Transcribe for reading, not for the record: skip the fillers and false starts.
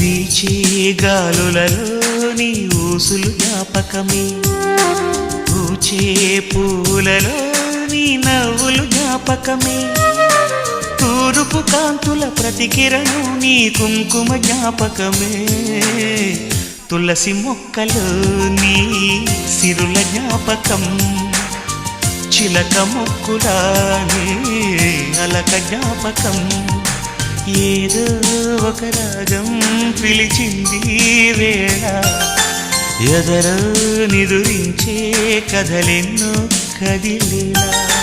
వీచే గాలులలో నీ ఊసులు జ్ఞాపకమే, పూచే పూలలో నీ నవ్వులు జ్ఞాపకమే, తూరుపు కాంతుల ప్రతికిరణం నీ కుంకుమ జ్ఞాపకమే, తులసి మొక్కలో నీ సిరుల జ్ఞాపకం, చిలక మొక్కులానే అలక జ్ఞాపకం, ఏదో ఒక రాగం పిలిచింది వేళ, ఎదరో నిదురించే కథలెన్నో కదిలేలా.